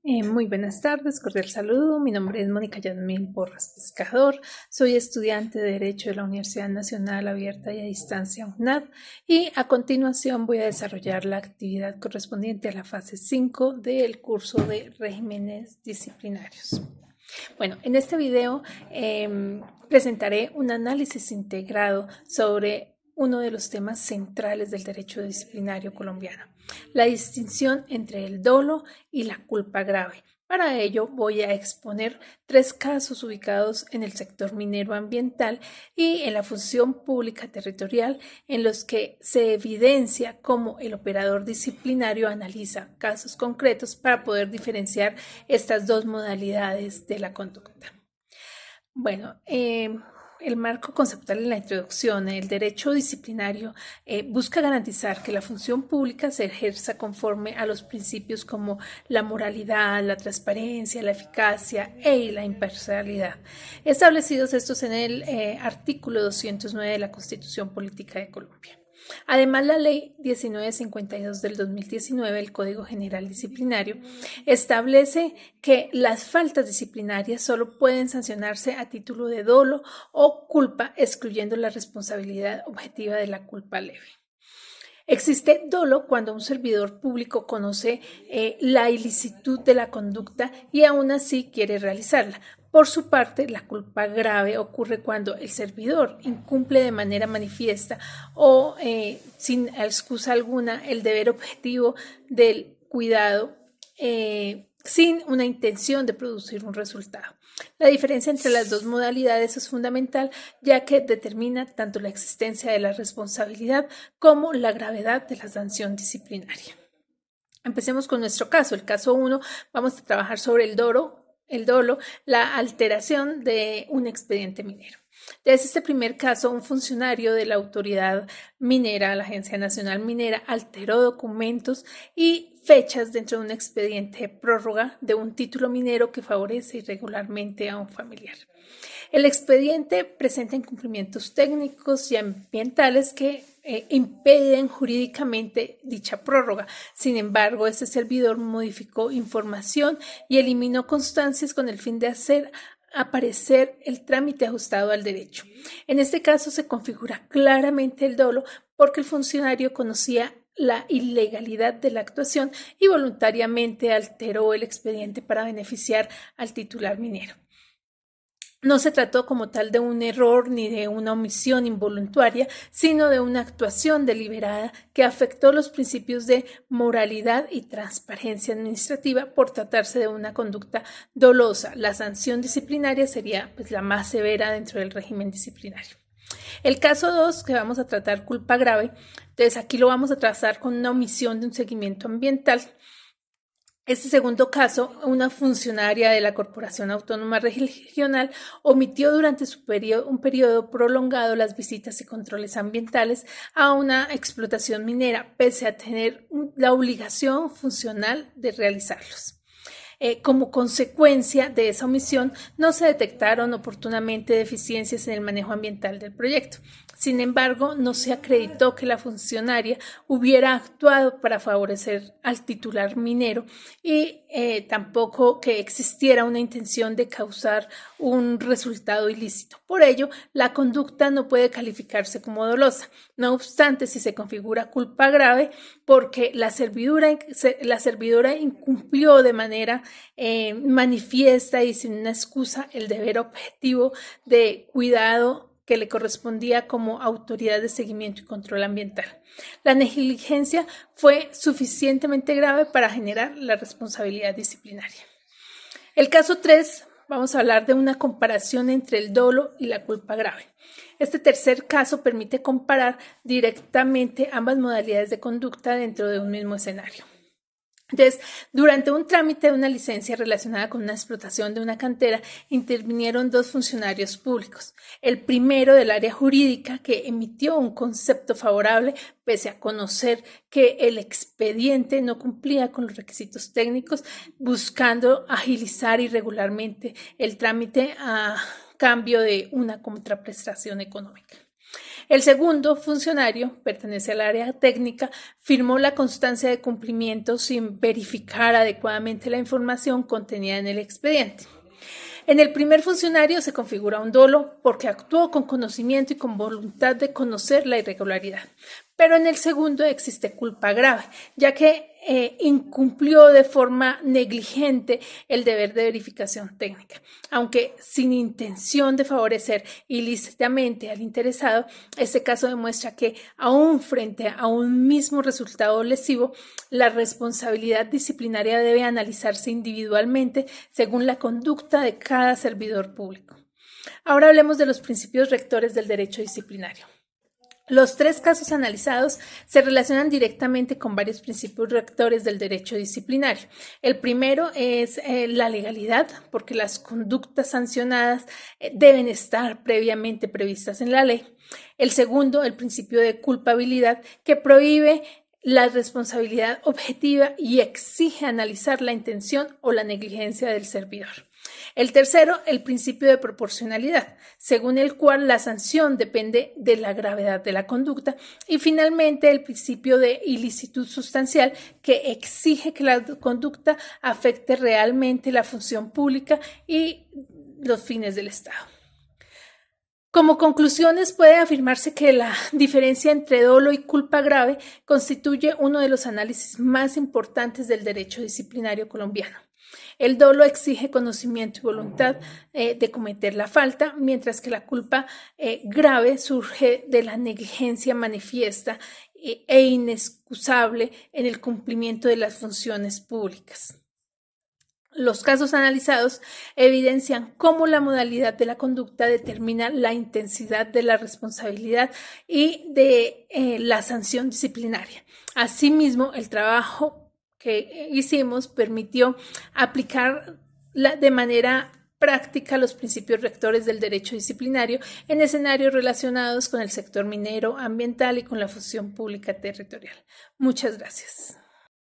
Muy buenas tardes, cordial saludo. Mi nombre es Mónica Yasmín Porras Pescador. Soy estudiante de Derecho de la Universidad Nacional Abierta y a Distancia UNAD y a continuación voy a desarrollar la actividad correspondiente a la fase 5 del curso de regímenes disciplinarios. Bueno, en este video presentaré un análisis integrado sobre uno de los temas centrales del derecho disciplinario colombiano, la distinción entre el dolo y la culpa grave. Para ello voy a exponer 3 casos ubicados en el sector minero ambiental y en la función pública territorial en los que se evidencia cómo el operador disciplinario analiza casos concretos para poder diferenciar estas dos modalidades de la conducta. Bueno, el marco conceptual en la introducción, el derecho disciplinario busca garantizar que la función pública se ejerza conforme a los principios como la moralidad, la transparencia, la eficacia y la imparcialidad, establecidos estos en el artículo 209 de la Constitución Política de Colombia. Además, la Ley 1952 del 2019, el Código General Disciplinario, establece que las faltas disciplinarias solo pueden sancionarse a título de dolo o culpa, excluyendo la responsabilidad objetiva de la culpa leve. Existe dolo cuando un servidor público conoce la ilicitud de la conducta y aún así quiere realizarla. Por su parte, la culpa grave ocurre cuando el servidor incumple de manera manifiesta o sin excusa alguna el deber objetivo del cuidado sin una intención de producir un resultado. La diferencia entre las dos modalidades es fundamental, ya que determina tanto la existencia de la responsabilidad como la gravedad de la sanción disciplinaria. Empecemos con nuestro caso. El caso 1, vamos a trabajar sobre el dolo, la alteración de un expediente minero. Desde este primer caso, un funcionario de la autoridad minera, la Agencia Nacional Minera, alteró documentos y fechas dentro de un expediente de prórroga de un título minero que favorece irregularmente a un familiar. El expediente presenta incumplimientos técnicos y ambientales que impiden jurídicamente dicha prórroga. Sin embargo, este servidor modificó información y eliminó constancias con el fin de hacer aparecer el trámite ajustado al derecho. En este caso se configura claramente el dolo porque el funcionario conocía la ilegalidad de la actuación y voluntariamente alteró el expediente para beneficiar al titular minero. No se trató como tal de un error ni de una omisión involuntaria, sino de una actuación deliberada que afectó los principios de moralidad y transparencia administrativa por tratarse de una conducta dolosa. La sanción disciplinaria sería la más severa dentro del régimen disciplinario. El caso 2, que vamos a tratar culpa grave, entonces aquí lo vamos a trazar con una omisión de un seguimiento ambiental. Este segundo caso, una funcionaria de la Corporación Autónoma Regional omitió durante un periodo prolongado las visitas y controles ambientales a una explotación minera, pese a tener la obligación funcional de realizarlos. Como consecuencia de esa omisión, no se detectaron oportunamente deficiencias en el manejo ambiental del proyecto. Sin embargo, no se acreditó que la funcionaria hubiera actuado para favorecer al titular minero y tampoco que existiera una intención de causar un resultado ilícito. Por ello, la conducta no puede calificarse como dolosa. No obstante, si se configura culpa grave, porque la servidora incumplió de manera manifiesta y sin una excusa el deber objetivo de cuidado que le correspondía como autoridad de seguimiento y control ambiental. La negligencia fue suficientemente grave para generar la responsabilidad disciplinaria. El caso 3, vamos a hablar de una comparación entre el dolo y la culpa grave. Este tercer caso permite comparar directamente ambas modalidades de conducta dentro de un mismo escenario. Entonces, durante un trámite de una licencia relacionada con una explotación de una cantera, intervinieron 2 funcionarios públicos. El primero del área jurídica, que emitió un concepto favorable, pese a conocer que el expediente no cumplía con los requisitos técnicos, buscando agilizar irregularmente el trámite a cambio de una contraprestación económica. El segundo funcionario, pertenece al área técnica, firmó la constancia de cumplimiento sin verificar adecuadamente la información contenida en el expediente. En el primer funcionario se configura un dolo porque actuó con conocimiento y con voluntad de conocer la irregularidad. Pero en el segundo existe culpa grave, ya que incumplió de forma negligente el deber de verificación técnica. Aunque sin intención de favorecer ilícitamente al interesado, este caso demuestra que, aún frente a un mismo resultado lesivo, la responsabilidad disciplinaria debe analizarse individualmente según la conducta de cada servidor público. Ahora hablemos de los principios rectores del derecho disciplinario. Los tres casos analizados se relacionan directamente con varios principios rectores del derecho disciplinario. El primero es la legalidad, porque las conductas sancionadas deben estar previamente previstas en la ley. El segundo, el principio de culpabilidad, que prohíbe la responsabilidad objetiva y exige analizar la intención o la negligencia del servidor. El tercero, el principio de proporcionalidad, según el cual la sanción depende de la gravedad de la conducta. Y finalmente, el principio de ilicitud sustancial, que exige que la conducta afecte realmente la función pública y los fines del Estado. Como conclusiones, puede afirmarse que la diferencia entre dolo y culpa grave constituye uno de los análisis más importantes del derecho disciplinario colombiano. El dolo exige conocimiento y voluntad de cometer la falta, mientras que la culpa grave surge de la negligencia manifiesta e inexcusable en el cumplimiento de las funciones públicas. Los casos analizados evidencian cómo la modalidad de la conducta determina la intensidad de la responsabilidad y de la sanción disciplinaria. Asimismo, el trabajo que hicimos permitió aplicar de manera práctica los principios rectores del derecho disciplinario en escenarios relacionados con el sector minero, ambiental y con la función pública territorial. Muchas gracias.